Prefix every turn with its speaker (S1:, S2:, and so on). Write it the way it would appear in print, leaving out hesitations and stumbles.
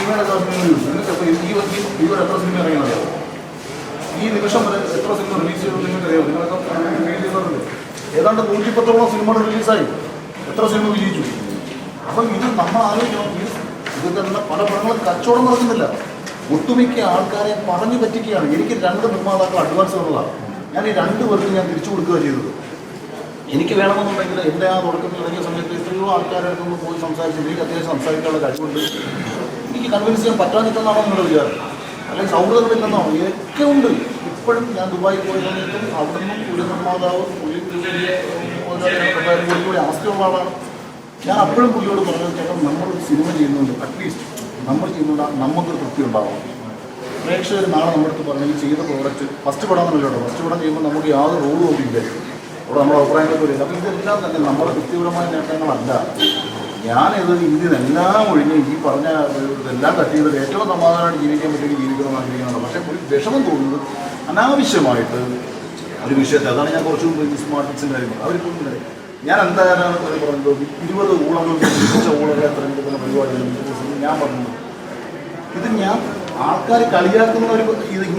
S1: സിനിമയുടെ നിങ്ങൾക്ക് അപ്പോൾ ഈ ഒരു എത്ര സിനിമ ഇറങ്ങിയറിയാമോ? ഈ നിമിഷം വരെ എത്ര സിനിമ റിലീസ് ചെയ്തത് നിങ്ങൾക്കറിയാമോ? നിങ്ങളൊക്കെ റിലീസ് ചെയ്തിട്ടുണ്ട്. ഏതാണ്ട് 110ഓളം സിനിമകൾ റിലീസായി. എത്ര സിനിമ വിജയിച്ചു? അപ്പം ഇത് നമ്മൾ ആലോചിക്കണം. ഇതൊക്കെ പല പടങ്ങളും കച്ചവടം നടക്കുന്നില്ല. ഒട്ടുമിക്ക ആൾക്കാരെ പറഞ്ഞു പറ്റിക്കുകയാണ്. എനിക്ക് 2 നിർമ്മാതാക്കൾ അഡ്വാൻസ് തന്നതാണ്. ഞാൻ ഈ 2 പേർക്ക് ഞാൻ തിരിച്ചു കൊടുക്കുക ചെയ്തത്. എനിക്ക് വേണമെന്നുണ്ടെങ്കിൽ എൻ്റെ ആ തുടക്കത്തിൽ ഇറങ്ങിയ സമയത്ത് എത്രയോ ആൾക്കാരുടെ അടുത്തൊന്ന് പോയി സംസാരിച്ചു. എനിക്ക് അത്യാവശ്യം സംസാരിക്കാനുള്ള കഴിവുണ്ട്. എനിക്ക് കൺവിൻസ് ചെയ്യാൻ പറ്റാതിരിക്കുന്നതാണോ നിങ്ങളുടെ വിചാരം? അല്ലെങ്കിൽ സൗഹൃദങ്ങളില്ലെന്നോ? ഒക്കെ ഉണ്ട്. ഇപ്പോഴും ഞാൻ ദുബായിൽ പോയ സമയത്തും അവിടെ നിന്നും ഒരു നിർമ്മാതാവ് പുള്ളിക്കൂടി ആസ്തിയുള്ള ആളാണ്. ഞാൻ അപ്പോഴും പുള്ളിയോട് പറഞ്ഞത്, ചേട്ടാ നമ്മളൊരു സിനിമ ചെയ്യുന്നുണ്ട്, അറ്റ്ലീസ്റ്റ് നമ്മൾ ചെയ്യുന്നുണ്ട് നമുക്കൊരു തൃപ്തി ഉണ്ടാവണം. പ്രേക്ഷകർ നാളെ നമ്മുടെ അടുത്ത് പറഞ്ഞെങ്കിൽ ചെയ്ത പ്രോഡക്റ്റ് ഫസ്റ്റ് പടമെന്നല്ലോ കേട്ടോ. ഫസ്റ്റ് പടം ചെയ്യുമ്പോൾ നമുക്ക് യാതൊരു റോളും ഇല്ല. അവിടെ നമ്മുടെ അഭിപ്രായങ്ങളൊക്കെ വരില്ല. അപ്പോൾ ഇതെല്ലാം തന്നെ നമ്മുടെ വ്യക്തിപരമായ നേട്ടങ്ങളല്ല. ഞാനിത് ഇതിനെല്ലാം ഒഴിഞ്ഞ് ഈ പറഞ്ഞ ഇതെല്ലാം തട്ടിയത് ഏറ്റവും സമാധാനമായിട്ട് ജീവിക്കാൻ പറ്റുമെങ്കിൽ ജീവിക്കണമെന്ന് ആഗ്രഹിക്കുന്നുണ്ട്. പക്ഷേ ഒരു വിഷമം തോന്നുന്നത് അനാവശ്യമായിട്ട് ഒരു വിഷയത്തെ, അതാണ് ഞാൻ കുറച്ച് മുമ്പ് സ്മാർട്ടിക്സിൻ്റെ കാര്യം അവരിപ്പോൾ ഞാൻ എന്തായാലും പറഞ്ഞത് 20 ഊളകൾ ഊളകളെ തിരഞ്ഞെടുക്കുന്ന പരിപാടികൾ ഞാൻ പറഞ്ഞു. ഇത് ഞാൻ ആൾക്കാർ കളിയാക്കുന്ന ഒരു ഇത് ഇങ്ങനെ